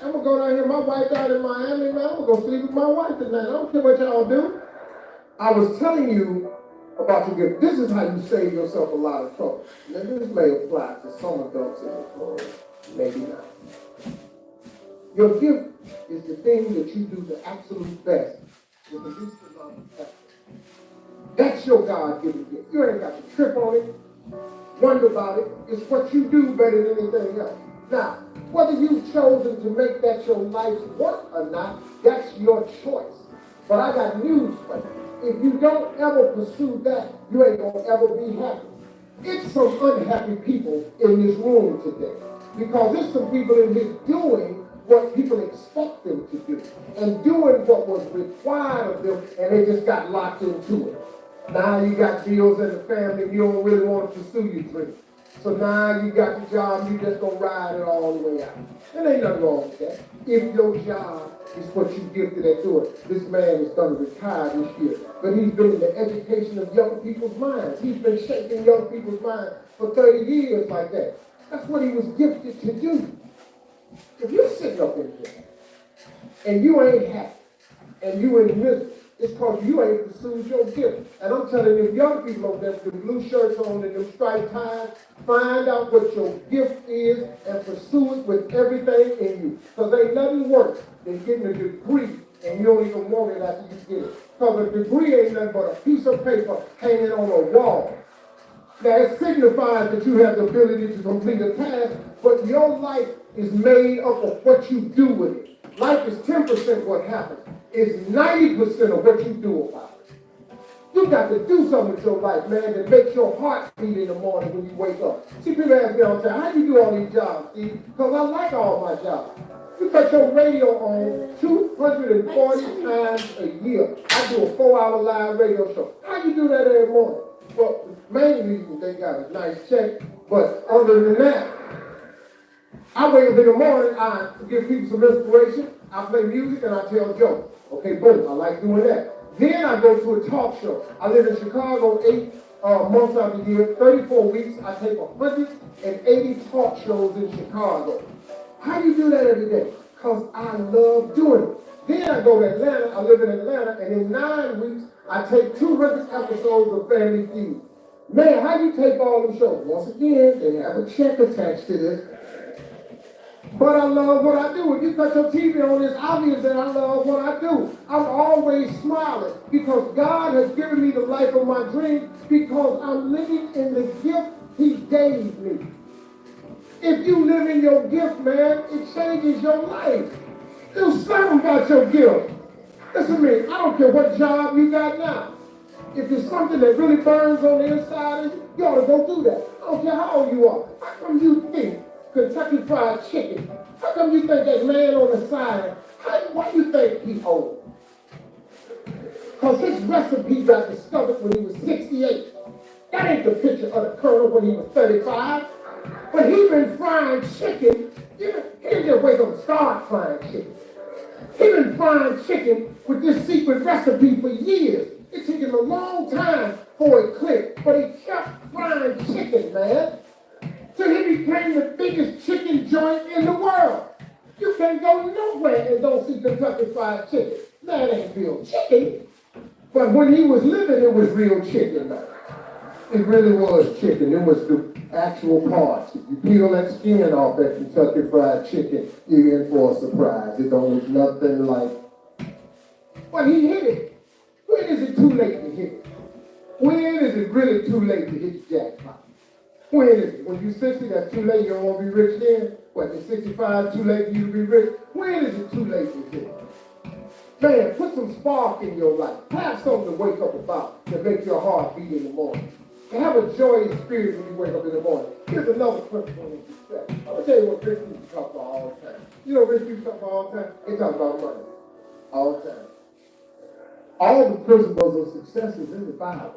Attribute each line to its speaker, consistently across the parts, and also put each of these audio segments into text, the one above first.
Speaker 1: I'm going to go down here. My wife out in Miami, man. I'm going to go sleep with my wife tonight. I don't care what y'all do. I was telling you about your gift. This is how you save yourself a lot of trouble. Now, this may apply to some adults in this room. Maybe not. Your gift is the thing that you do the absolute best with the least amount of effort. That's your God-given gift. You ain't got to trip on it, wonder about it. It's what you do better than anything else. Now, whether you've chosen to make that your life's work or not, that's your choice. But I got news for you. If you don't ever pursue that, you ain't going to ever be happy. It's some unhappy people in this room today. Because there's some people in here doing what people expect them to do. And doing what was required of them, and they just got locked into it. Now you got bills in the family, you don't really want to pursue your dream. So now you got your job, you just gonna ride it all the way out. There ain't nothing wrong with that. If your job is what you gifted at doing. This man is gonna retire this year, but he's been in the education of young people's minds. He's been shaping young people's minds for 30 years like that. That's what he was gifted to do. If you're sitting up in here and you ain't happy and you in misery, it's because you ain't pursued your gift. And I'm telling you, young people over there with the blue shirts on and them striped ties, find out what your gift is and pursue it with everything in you. Because ain't nothing worse than getting a degree and you don't even want it after you get it. Because a degree ain't nothing but a piece of paper hanging on a wall. Now, it signifies that you have the ability to complete a task, but your life is made up of what you do with it. Life is 10% what happens. It's 90% of what you do about it. You got to do something with your life, man, that makes your heart beat in the morning when you wake up. See, people ask me all the time, how do you do all these jobs, Steve? Because I like all my jobs. You cut your radio on 240 times a year. I do a 4-hour live radio show. How do you do that every morning? Well, the main reason they got a nice check, but other than that, I wake up in the morning, I give people some inspiration, I play music, and I tell jokes. Okay, boom, I like doing that. Then I go to a talk show. I live in Chicago 8 months out of the year, 34 weeks. I take 180 talk shows in Chicago. How do you do that every day? Because I love doing it. Then I go to Atlanta. I live in Atlanta, and in 9 weeks, I take 200 episodes of Family Feud. Man, how do you take all them shows? Once again, they have a check attached to this. But I love what I do. When you cut your TV on, it's obvious that I love what I do. I'm always smiling because God has given me the life of my dreams because I'm living in the gift He gave me. If you live in your gift, man, it changes your life. Do something about your gift. Listen to me, I don't care what job you got now. If it's something that really burns on the inside of you, you ought to go do that. I don't care how old you are. How come you think Kentucky Fried Chicken? How come you think that man on the side, why do you think he old? Because his recipe got discovered when he was 68. That ain't the picture of the Colonel when he was 35. But he been frying chicken. He didn't just wake up and start frying chicken. He been frying chicken with this secret recipe for years. It took him a long time for it clicked, but he kept frying chicken, man. Till he became the biggest chicken joint in the world. You can't go nowhere and don't see Kentucky Fried Chicken. That ain't real chicken. But when he was living, it was real chicken, man. It really was chicken. It was the actual parts. If you peel that skin off that Kentucky Fried Chicken, you're in for a surprise. It don't look nothing like. But he hit it. When is it too late to hit it? When is it really too late to hit the jackpot? When is it? When you're 60, that's too late. You don't want to be rich then? What, at 65, too late for you to be rich? When is it too late to hit it? Man, put some spark in your life. Have something to wake up about that makes your heart beat in the morning. And have a joyous spirit when you wake up in the morning. Here's another principle in success. I'm going to tell you what rich people talk about all the time. You know rich people talk about all the time? They talk about money. All the time. All the principles of success is in the Bible.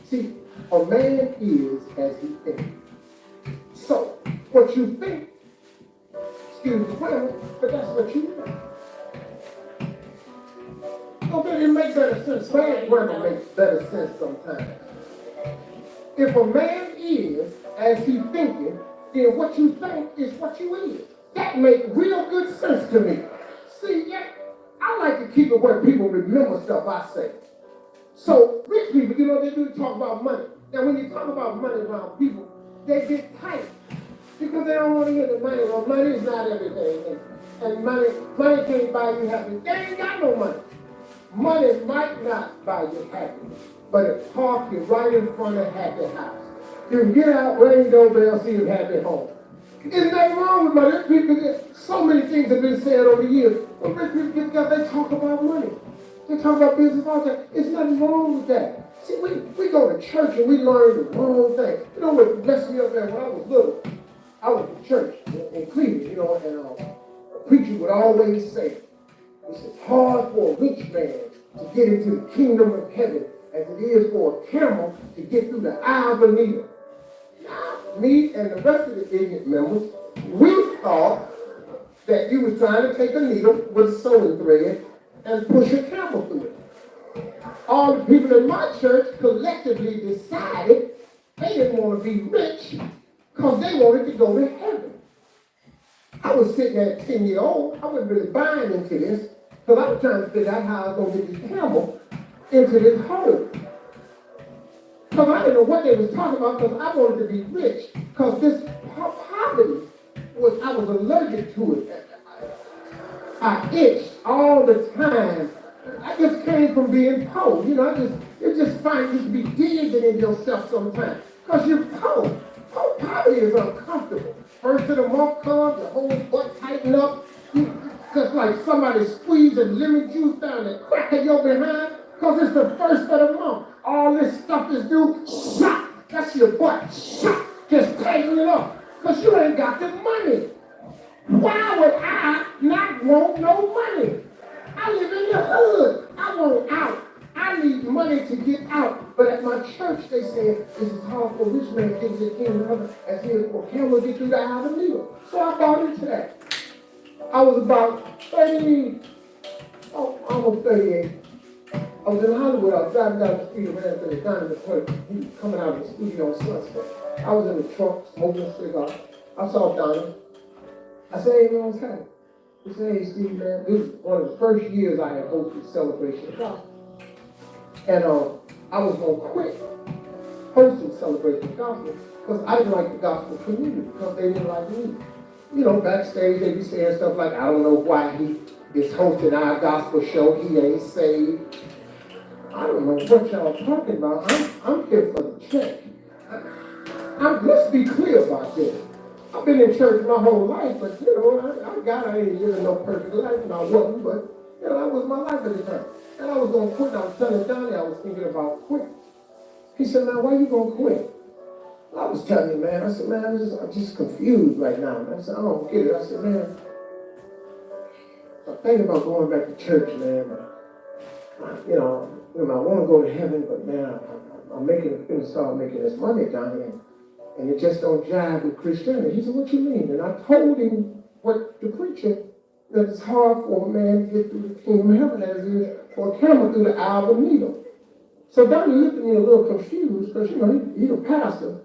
Speaker 1: See, a man is as he thinks. So, what you think, excuse the grammar, but that's what you think. Okay, it makes better sense. Bad grammar makes better sense sometimes. If a man is as he thinking, then what you think is what you is. That makes real good sense to me. See, yeah, I like to keep it where people remember stuff I say. So rich people, you know, they do talk about money. Now, when you talk about money around people, they get tight because they don't want to hear the money. Well, money is not everything, and money can't buy you happiness. They ain't got no money. Money might not buy you happiness, but it parks you right in front of happy house. You can get out, ring doorbell, see a happy home. There's nothing wrong with money. People, so many things have been said over the years. When rich people get together, they talk about money. They talk about business all the time. There's nothing wrong with that. See, we go to church and we learn the wrong thing. You know what messed me up there when I was little? I was in church in Cleveland, you know, and a preacher would always say, it's as hard for a rich man to get into the kingdom of heaven as it is for a camel to get through the eye of a needle. Now, me and the rest of the ignorant members, we thought that you was trying to take a needle with a sewing thread and push a camel through it. All the people in my church collectively decided they didn't want to be rich because they wanted to go to heaven. I was sitting there at 10-year-old. I wasn't really buying into this because I was trying to figure out how I was going to get this camel into this hole. Because I didn't know what they was talking about because I wanted to be rich. Because this poverty, I was allergic to it. I itched all the time. I just came from being poor. You know, you just find you be digging in yourself sometimes. Because you're poor. Poverty is uncomfortable. First of the month comes, your whole butt tighten up. Just like somebody squeezing lemon juice down the crack of your behind. Because it's the first of the month. All this stuff is due. Shot. That's your butt. Shot. Just tighten it up. Because you ain't got the money. Why would I not want no money? I live in the hood. I want out. I need money to get out. But at my church, they said, this is hard for a rich man to get to the kingdom of heaven as it is for a camel to get through the eye of a needle. So I bought into that. I was about almost 38. I was in Hollywood. I was driving down the street around to the Diamond Point. He was coming out of the studio on Sunset. I was in the trunk smoking a cigar. I saw Donnie. I said, hey, man, what's happening? He said, hey, Steve, man, this is one of the first years I had hosted Celebration of Gospel. And I was going to quit hosting Celebration of Gospel because I didn't like the gospel community because they didn't like me. You know, backstage they be saying stuff like, I don't know why he is hosting our gospel show. He ain't saved. I don't know what y'all talking about. I'm here for the check. Let's be clear about this. I've been in church my whole life, but you know, I ain't living no perfect life, and I wasn't, but you know, that was my life at the time. And I was gonna quit. I was telling Donnie I was thinking about quitting. He said, man, why you gonna quit? I was telling him, man, I said, man, I'm just confused right now. And I said, I don't get it. I said, man, I'm thinking about going back to church, man. You know, I want to go to heaven, but man, I'm gonna start making this money, Donnie, and it just don't jive with Christianity. He said, what you mean? And I told him what the preacher, that it's hard for a man to get through the kingdom of heaven as it is for a camel through the eye of a needle. So Donnie looked at me a little confused because, you know, he's a pastor.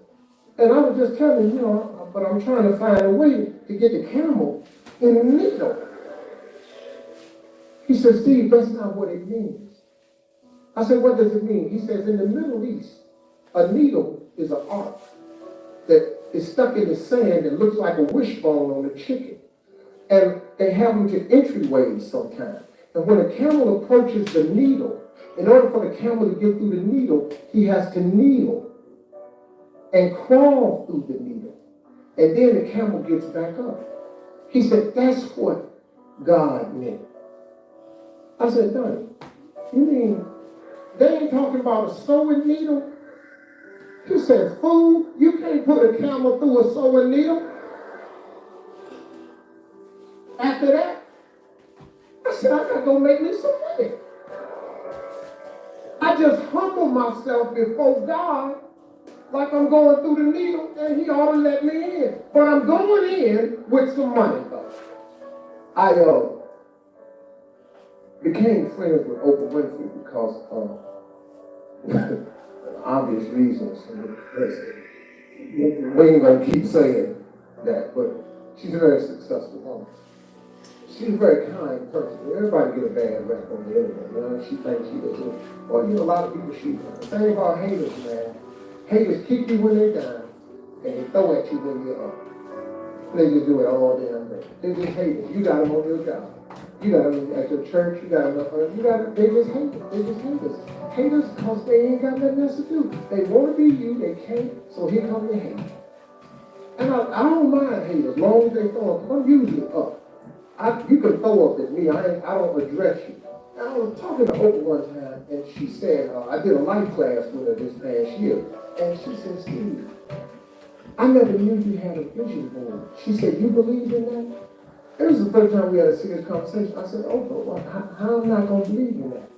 Speaker 1: And I was just telling him, you know, but I'm trying to find a way to get the camel in the needle. He said, Steve, that's not what it means. I said, what does it mean? He says, in the Middle East, a needle is an arc that is stuck in the sand and looks like a wishbone on a chicken. And they have them to entryways sometimes. And when a camel approaches the needle, in order for the camel to get through the needle, he has to kneel and crawl through the needle. And then the camel gets back up. He said, that's what God meant. I said, Donnie, you mean they ain't talking about a sewing needle? He said, fool, you can't put a camel through a sewing needle. After that, I said, I gotta go make me some money. I just humble myself before God like I'm going through the needle, and he ought to let me in. But I'm going in with some money, though. I became friends with Oprah Winfrey because of obvious reasons. We ain't gonna keep saying that, but She's a very successful woman. She's a very kind person. Everybody get a bad rap on the internet. You know, she thinks she is. Well, you know, a lot of people shoot her. The thing about haters, man, haters kick you when they're down, and they throw at you when you're up. They just do it all damn day. They just hate it. You got them on your job. You got them at your church. You got them. They just hate it. They just hate us. Haters because they ain't got nothing else to do. They want to be you. They can't. So here come the hate. And I don't mind haters as long as they throw up. I'm usually up. You can throw up at me. I don't address you. And I was talking to Oprah one time, and she said, I did a life class with her this past year, and she said, Steve, I never knew you had a vision board. She said, you believe in that? It was the first time we had a serious conversation. I said, Oprah, well, how am I not going to believe in that?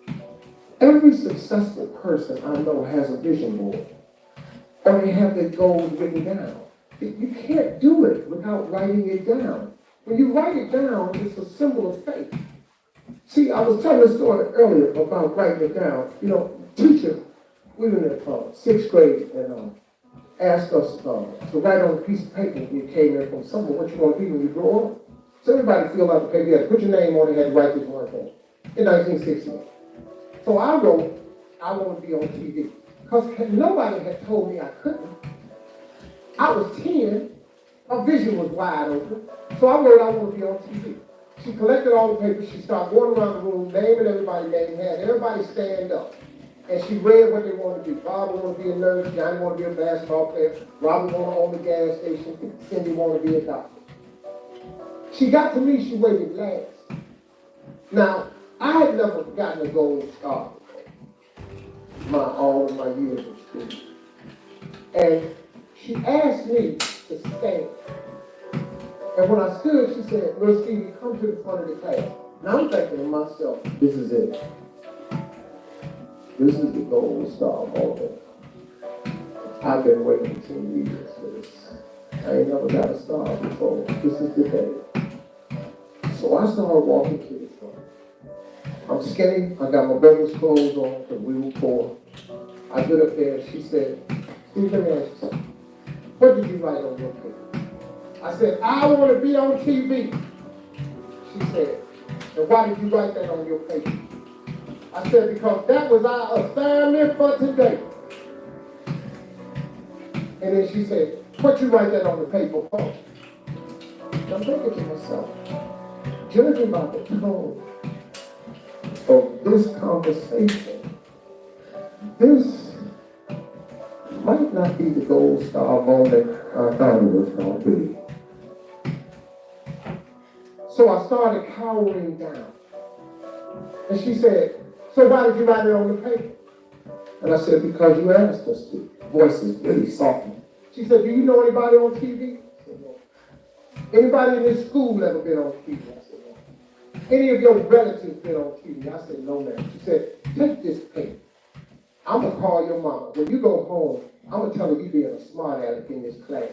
Speaker 1: Every successful person I know has a vision board, or they have their goals written down. You can't do it without writing it down. When you write it down, it's a symbol of faith. See, I was telling a story earlier about writing it down. You know, teacher, we were in the 6th grade and asked us to write on a piece of paper when you came in from somewhere what you want to be when you grow up. So everybody filled out the paper. You had to put your name on it, had to write this one thing. In 1968. So I wrote, I want to be on TV. Because nobody had told me I couldn't. I was 10. My vision was wide open. So I wrote, I want to be on TV. She collected all the papers. She started going around the room, naming everybody's name, had everybody stand up. And she read what they wanted to be. Bob wanted to be a nurse. Johnny wanted to be a basketball player. Robert wanted to own the gas station. Cindy wanted to be a doctor. She got to me, she waited last. Now, I had never gotten a gold star all of my years of school. And she asked me to stand. And when I stood, she said, well, Stevie, come to the front of the class. Now I'm thinking to myself, this is it. This is the gold star moment. I've been waiting 10 years for this. I ain't never got a star before. This is the day. So I started walking to the front. I'm skinny. I got my brother's clothes on because we were poor. I get up there and she said, Steve, let me ask you something. What did you write on your paper? I said, I want to be on TV. She said, and why did you write that on your paper? I said, because that was our assignment for today. And then she said, what you write that on the paper for? And I'm thinking to myself, judging by the tone of this conversation, this might not be the gold star moment I thought it was going to be. So I started cowering down. And she said, so why did you write it on the paper? And I said, because you asked us to. Voice is really softened. She said, do you know anybody on TV? I said, no. Anybody in this school ever been on TV? I said, no. Any of your relatives been on TV? I said, no, ma'am. She said, take this paper. I'm going to call your mama. When you go home, I'm going to tell her you being a smart aleck in this class.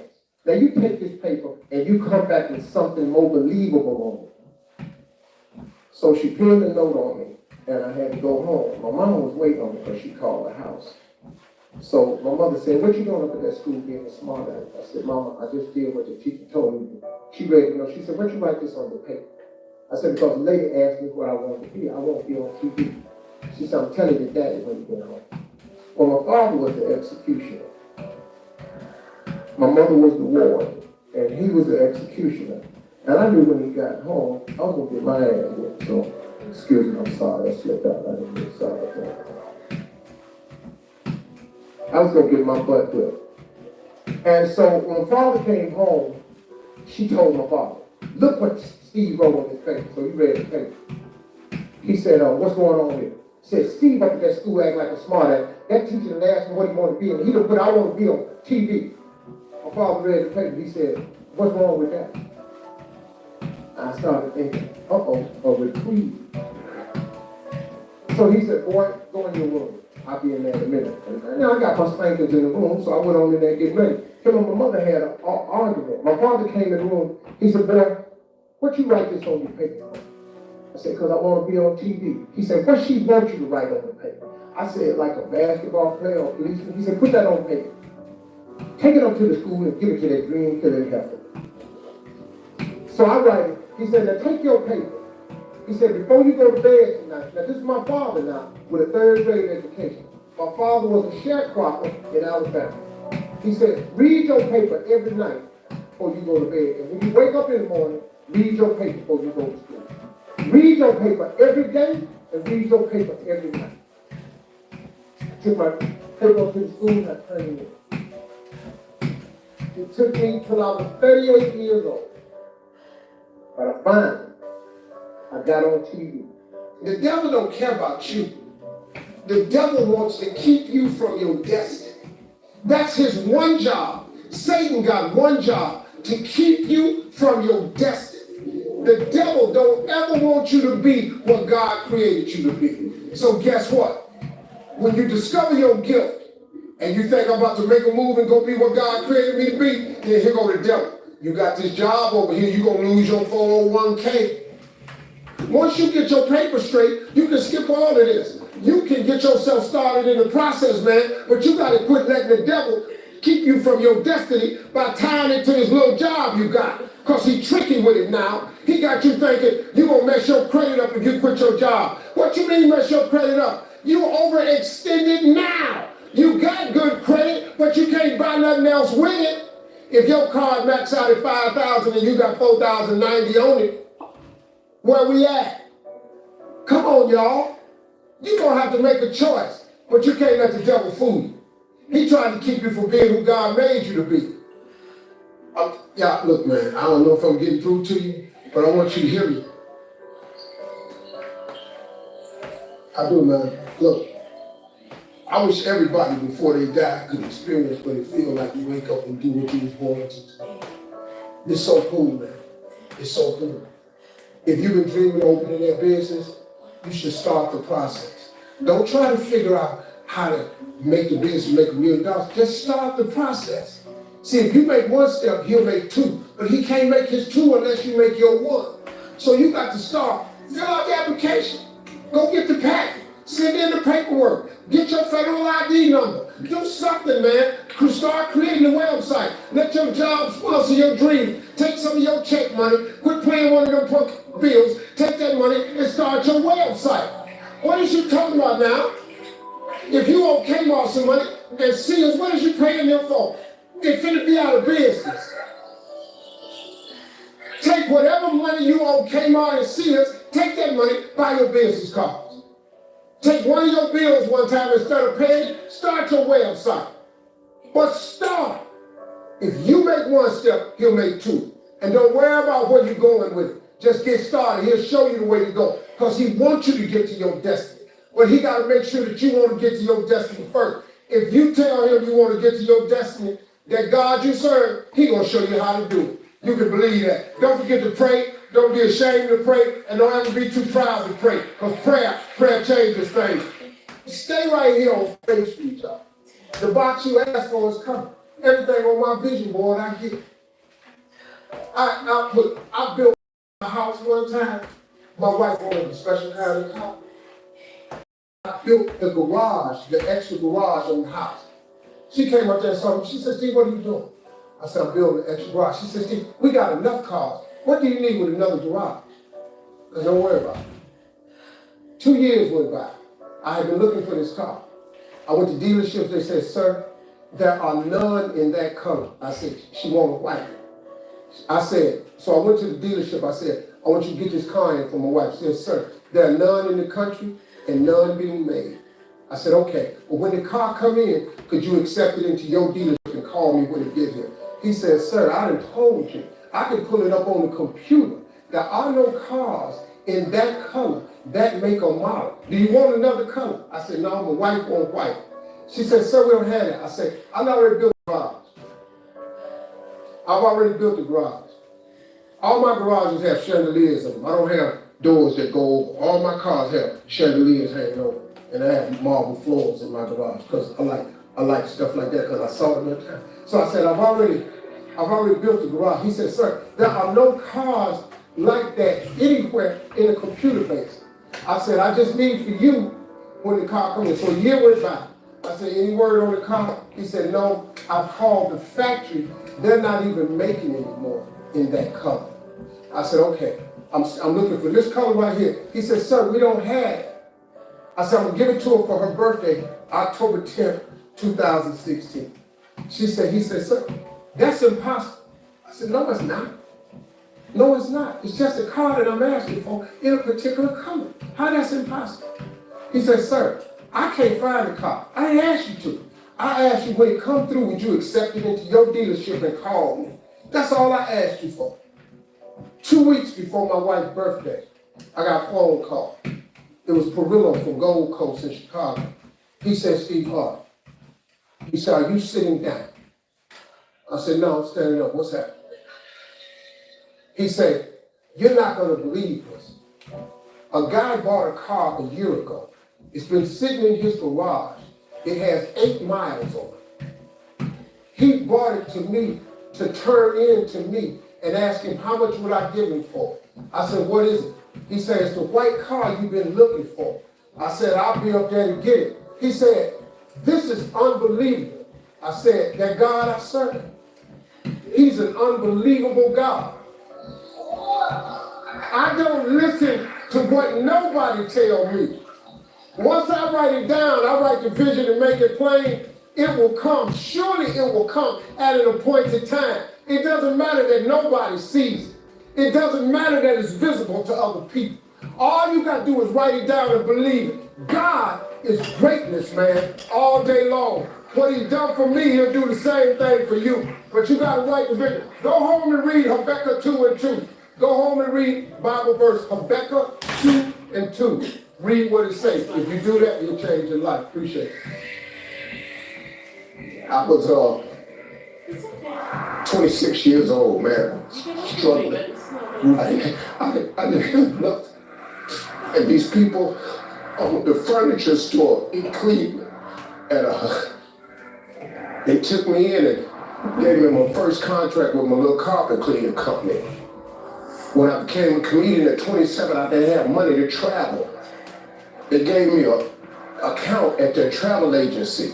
Speaker 1: Now you take this paper and you come back with something more believable on it. So she pinned a note on me and I had to go home. My mama was waiting on me because she called the house. So my mother said, what you doing up at that school being a smart aleck? I said, Mama, I just did what the teacher told me to do. She read the note. She said, what you write this on the paper? I said, because the lady asked me what I wanted to be. I want to be on TV. She said, I'm telling your daddy when you get home. Well, my father was the executioner. My mother was the warden, and he was the executioner. And I knew when he got home, I was going to get my ass whipped. So, excuse me, I'm sorry, I slipped out. I didn't mean to sorry about that. I was going to get my butt whipped. And so, when my father came home, she told my father, look what Steve wrote on his paper. So he read the paper. He said, what's going on here? He said, Steve up at that school acting like a smart ass. That teacher asked him what he wanted to be, and he done put, I want to be on TV. My father read the paper. He said, what's wrong with that? I started thinking, a reprieve. So he said, boy, go in your room. I'll be in there in a minute. And I got my spankers in the room, so I went on in there getting ready. Him and my mother had an argument. My father came in the room. He said, boy, what you write this on your paper for? I said, because I want to be on TV. He said, what she wants you to write on the paper? I said, like a basketball player or policeman. He said, put that on paper. Take it up to the school and give it to that dream killer heifer. So I write, he said, now take your paper. He said, before you go to bed tonight, now this is my father now, with a third grade education. My father was a sharecropper in Alabama. He said, read your paper every night before you go to bed. And when you wake up in the morning, read your paper before you go to school. Read your paper every day and read your paper every night. I took my paper to the school and I turned it in. It took me till I was 38 years old. But I finally, I got on TV. The devil don't care about you. The devil wants to keep you from your destiny. That's his one job. Satan got one job, to keep you from your destiny. The devil don't ever want you to be what God created you to be. So guess what? When you discover your gift and you think I'm about to make a move and go be what God created me to be, then here go the devil. You got this job over here, you're going to lose your 401k. Once you get your paper straight, you can skip all of this. You can get yourself started in the process, man, but you got to quit letting the devil keep you from your destiny by tying it to this little job you got. Because he's tricky with it now. He got you thinking you're going to mess your credit up if you quit your job. What you mean mess your credit up? You overextended now. You got good credit, but you can't buy nothing else with it. If your card max out at $5,000 and you got $4,090 on it, where we at? Come on, y'all. You're going to have to make a choice, but you can't let the devil fool you. He's trying to keep you from being who God made you to be. Yeah, look, man, I don't know if I'm getting through to you, but I want you to hear me. I do, man. Look, I wish everybody before they die could experience what it feels like to wake up and do what you was born to do. It's so cool, man. It's so cool. If you've been dreaming of opening that business, you should start the process. Don't try to figure out how to make the business make $1 million. Just start the process. See, if you make one step, he'll make two. But he can't make his two unless you make your one. So you got to start. Fill out the application. Go get the packet. Send in the paperwork. Get your federal ID number. Do something, man. Start creating a website. Let your job sponsor your dream. Take some of your check money. Quit playing one of them bills. Take that money and start your website. What is you talking about now? If you owe Kmart some money and Sears, what is you paying them for? They finna be out of business. Take whatever money you owe Kmart and Sears, take that money, buy your business cards. Take one of your bills one time instead of paying, start your website. But start. If you make one step, he'll make two. And don't worry about where you're going with it. Just get started. He'll show you the way to go. Because he wants you to get to your destiny. But he got to make sure that you want to get to your destiny first. If you tell him you want to get to your destiny, that God you serve, he's going to show you how to do it. You can believe that. Don't forget to pray. Don't be ashamed to pray. And don't have to be too proud to pray. Because prayer changes things. Stay right here on Faith Street, y'all. The box you asked for is coming. Everything on my vision board, I get. I built a house one time. My wife wanted a special kind of car. I built the garage, the extra garage on the house. She came up there and saw me. She said, Steve, what are you doing? I said, I'm building an extra garage. She said, Steve, we got enough cars. What do you need with another garage? Because don't worry about it. 2 years went by. I had been looking for this car. I went to dealerships. They said, sir, there are none in that color. I said, she wanted white. I said, so I went to the dealership. I said, I want you to get this car in for my wife. She said, sir, there are none in the country and none being made. I said, okay, but when the car come in, could you accept it into your dealership and call me when it gets here? He said, sir, I done told you. I can pull it up on the computer. There are no cars in that color, that make or model. Do you want another color? I said, no, my wife wants white. She said, sir, we don't have that. I said, I've already built the garage. I've already built the garage. All my garages have chandeliers in them. I don't have doors that go over. All my cars have chandeliers hanging over. And I have marble floors in my garage because I like stuff like that because I saw it that time. So I said, I've already built the garage. He said, sir, there are no cars like that anywhere in a computer base. I said, I just need for you when the car comes in. So a year went by. I said, any word on the car? He said, no, I've called the factory. They're not even making anymore in that color. I said, okay, I'm looking for this color right here. He said, sir, we don't have it. I said, I'm gonna give it to her for her birthday, October 10th, 2016. He said, sir, that's impossible. I said, no, it's not. No, it's not. It's just a car that I'm asking for in a particular color. How that's impossible? He said, sir, I can't find the car. I ain't asked you to. I asked you when it come through, would you accept it into your dealership and call me? That's all I asked you for. 2 weeks before my wife's birthday, I got a phone call. It was Perillo from Gold Coast in Chicago. He said, Steve Harvey. He said, are you sitting down? I said, no, I'm standing up. What's happening? He said, you're not going to believe this. A guy bought a car a year ago. It's been sitting in his garage. It has 8 miles on it. He brought it to me to turn in to me and ask him, how much would I give him for it? I said, what is it? He said, it's the white car you've been looking for. I said, I'll be up there to get it. He said, this is unbelievable. I said, that God I serve, he's an unbelievable God. I don't listen to what nobody tell me. Once I write it down, I write the vision and make it plain, it will come. Surely it will come at an appointed time. It doesn't matter that nobody sees it. It doesn't matter that it's visible to other people. All you got to do is write it down and believe it. God is greatness, man, all day long. What he's done for me, he'll do the same thing for you. But you got to write the vision. Go home and read Habakkuk 2:2. Go home and read Bible verse Habakkuk 2:2. Read what it says. If you do that, you'll change your life. Appreciate it. I was 26 years old, man, struggling. I didn't know. And these people owned the furniture store in Cleveland. And they took me in and gave me my first contract with my little carpet cleaning company. When I became a comedian at 27, I didn't have money to travel. They gave me an account at their travel agency.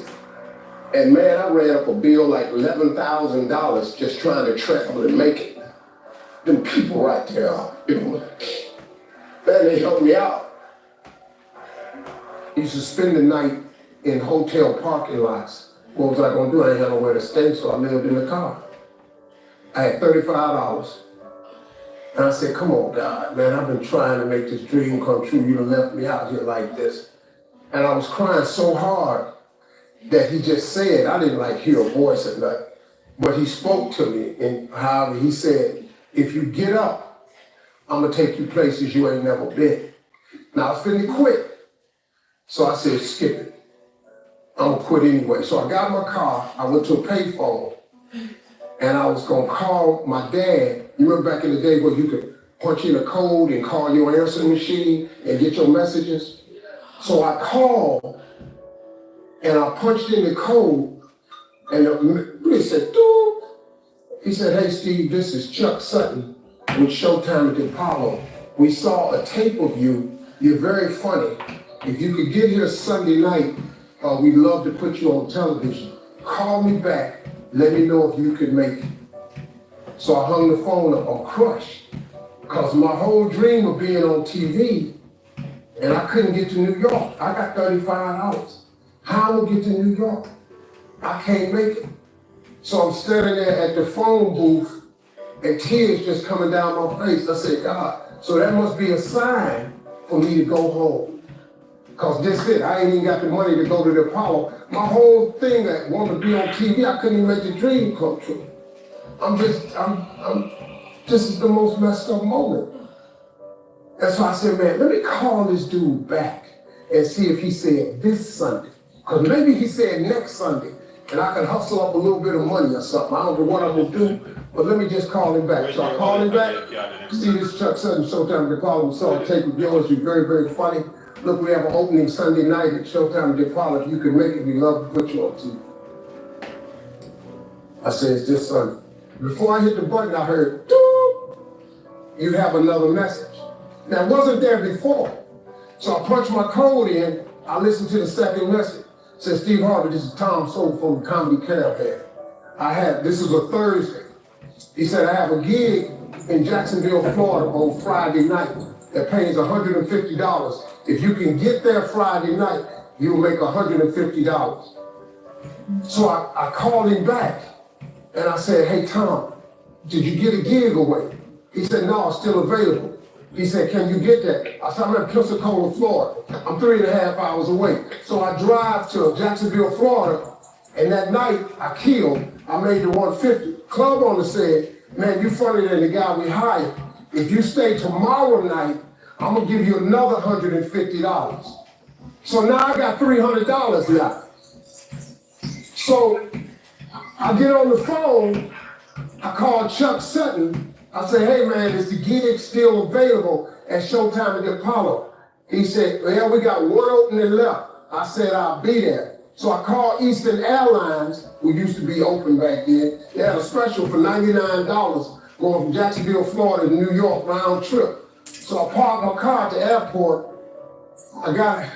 Speaker 1: And man, I ran up a bill like $11,000 just trying to travel and make it. Them people right there, man, they helped me out. I used to spend the night in hotel parking lots. What was I gonna do? I didn't have nowhere to stay, so I lived in the car. I had $35. And I said, come on, God, man, I've been trying to make this dream come true. You done left me out here like this. And I was crying so hard that he just said, I didn't like hear a voice or nothing, but he spoke to me. And however, he said, if you get up, I'm gonna take you places you ain't never been. Now I was finna quit. So I said, skip it. I'm gonna quit anyway. So I got in my car, I went to a payphone, and I was gonna call my dad. You remember back in the day where you could punch in a code and call your answering machine and get your messages? So I called and I punched in the code and he said, dude. He said, hey Steve, this is Chuck Sutton with Showtime at Apollo. We saw a tape of you. You're very funny. If you could get here Sunday night, we'd love to put you on television. Call me back. Let me know if you could make it. So I hung the phone up on crushed, because my whole dream of being on TV, and I couldn't get to New York. I got $35. How am I gonna get to New York? I can't make it. So I'm standing there at the phone booth, and tears just coming down my face. I said, God, so that must be a sign for me to go home. Because this it, I ain't even got the money to go to the Apollo. My whole thing that wanted to be on TV, I couldn't even make the dream come true. This is the most messed up moment. That's why I said, man, let me call this dude back and see if he said this Sunday. Because maybe he said next Sunday, and I can hustle up a little bit of money or something. I don't know what I'm gonna do, but let me just call him back. So I called him back. Steve, this is Chuck Sutton, Showtime to call him. So I take with yours. You're very, very funny. Look, we have an opening Sunday night at Showtime to Paul. If you could make it, we'd love to put you on TV. I said, it's this Sunday. Before I hit the button, I heard, doop, you have another message. Now, it wasn't there before. So I punched my code in. I listened to the second message. It said, Steve Harvey, this is Tom Soul from Comedy Caravan. This is a Thursday. He said, I have a gig in Jacksonville, Florida on Friday night that pays $150. If you can get there Friday night, you'll make $150. So I called him back and I said, hey, Tom, did you get a gig away? He said, no, it's still available. He said, can you get that? I said, I'm in Pensacola, Florida. I'm 3.5 hours away. So I drive to Jacksonville, Florida, and that night I made the 150. Club owner said, man, you funnier than the guy we hired. If you stay tomorrow night, I'm gonna give you another $150. So now I got $300 now. So I get on the phone, I call Chuck Sutton. I say, hey man, is the gig still available at Showtime at the Apollo? He said, well, we got one opening left. I said, I'll be there. So I called Eastern Airlines, who used to be open back then. They had a special for $99 going from Jacksonville, Florida to New York round trip. So I parked my car at the airport. I got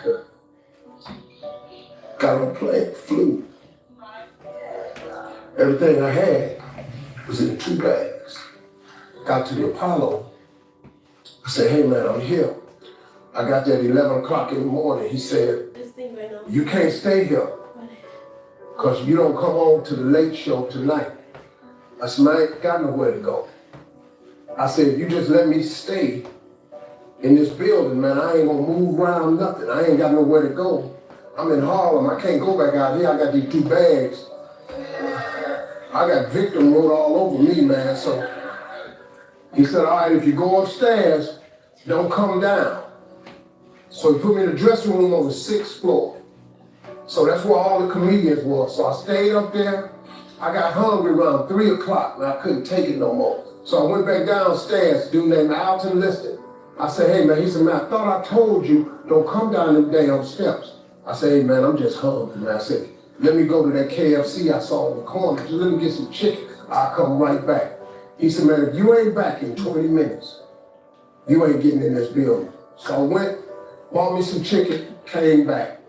Speaker 1: on a plane, flew. Everything I had was in 2 bags. Got to the Apollo. I said, hey man, I'm here. I got there at 11 o'clock in the morning. He said, you can't stay here because you don't come on to the late show tonight. I said, man, I ain't got nowhere to go. I said, if you just let me stay in this building, man, I ain't gonna move around nothing. I ain't got nowhere to go. I'm in Harlem, I can't go back out here. I got these 2 bags. I got victim wrote all over me, man. So he said, all right, if you go upstairs, don't come down. So he put me in the dressing room on the 6th floor. So that's where all the comedians were. So I stayed up there. I got hungry around 3 o'clock and I couldn't take it no more. So I went back downstairs, dude named Alton Liston. I said, hey man, he said, man, I thought I told you, don't come down them damn steps. I said, hey man, I'm just hungry, man. I said, let me go to that KFC I saw on the corner. Just let me get some chicken. I'll come right back. He said, man, if you ain't back in 20 minutes, you ain't getting in this building. So I went, bought me some chicken, came back.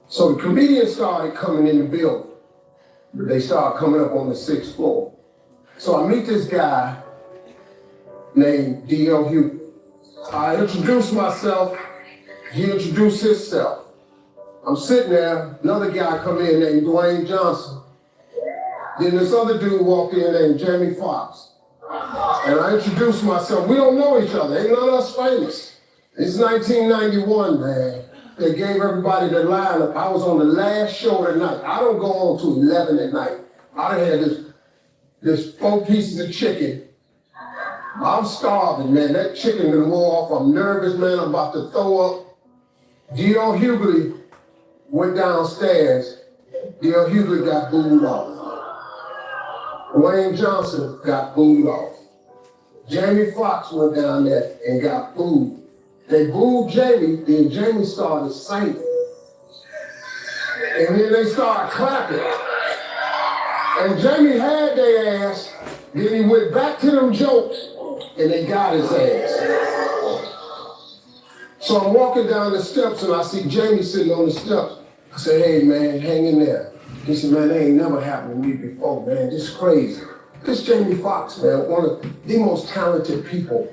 Speaker 1: So the comedians started coming in the building. They started coming up on the 6th floor. So I meet this guy named D.L. Hughley. I introduced myself, he introduced himself. I'm sitting there, another guy come in named Dwayne Johnson. Then this other dude walked in named Jamie Foxx. And I introduced myself. We don't know each other, ain't none of us famous. It's 1991, man. They gave everybody the lineup. I was on the last show of the night. I don't go on to 11 at night. I had this 4 pieces of chicken. I'm starving, man. That chicken done wore off. I'm nervous, man. I'm about to throw up. D.L. Hughley went downstairs. D.L. Hughley got booed off. Dwayne Johnson got booed off. Jamie Foxx went down there and got booed. They booed Jamie, then Jamie started singing. And then they started clapping. And Jamie had their ass, then he went back to them jokes, and they got his ass. So I'm walking down the steps and I see Jamie sitting on the steps. I said, hey man, hang in there. He said, man, that ain't never happened to me before, man. This is crazy. This Jamie Foxx, man, one of the most talented people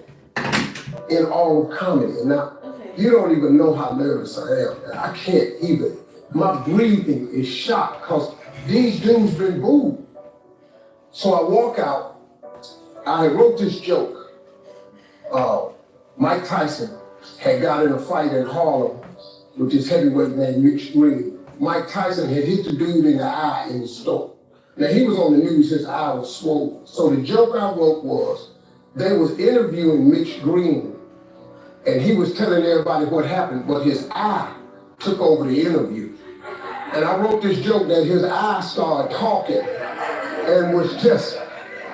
Speaker 1: in all of comedy. And now, you don't even know how nervous I am. Man. I can't even. My breathing is shot because these dudes been booed. So I walk out. I wrote this joke. Mike Tyson had got in a fight in Harlem with this heavyweight named Mitch Green. Mike Tyson had hit the dude in the eye in the store. Now he was on the news, his eye was swollen. So the joke I wrote was, they was interviewing Mitch Green and he was telling everybody what happened, but his eye took over the interview. And I wrote this joke that his eye started talking and was just,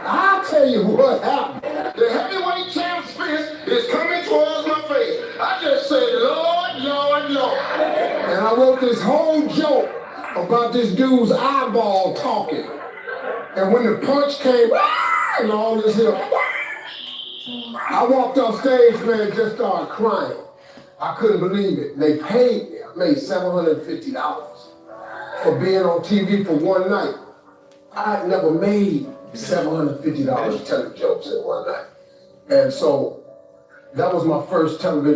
Speaker 1: I'll tell you what happened. The heavyweight champ's fist is coming towards my face. I just said, Lord, Lord, Lord. And I wrote this whole joke about this dude's eyeball talking. And when the punch came, and all this here, I walked off stage, man, just started crying. I couldn't believe it. They paid me. I made $750 for being on TV for one night. I had never made $750 telling jokes in one night. And so that was my first television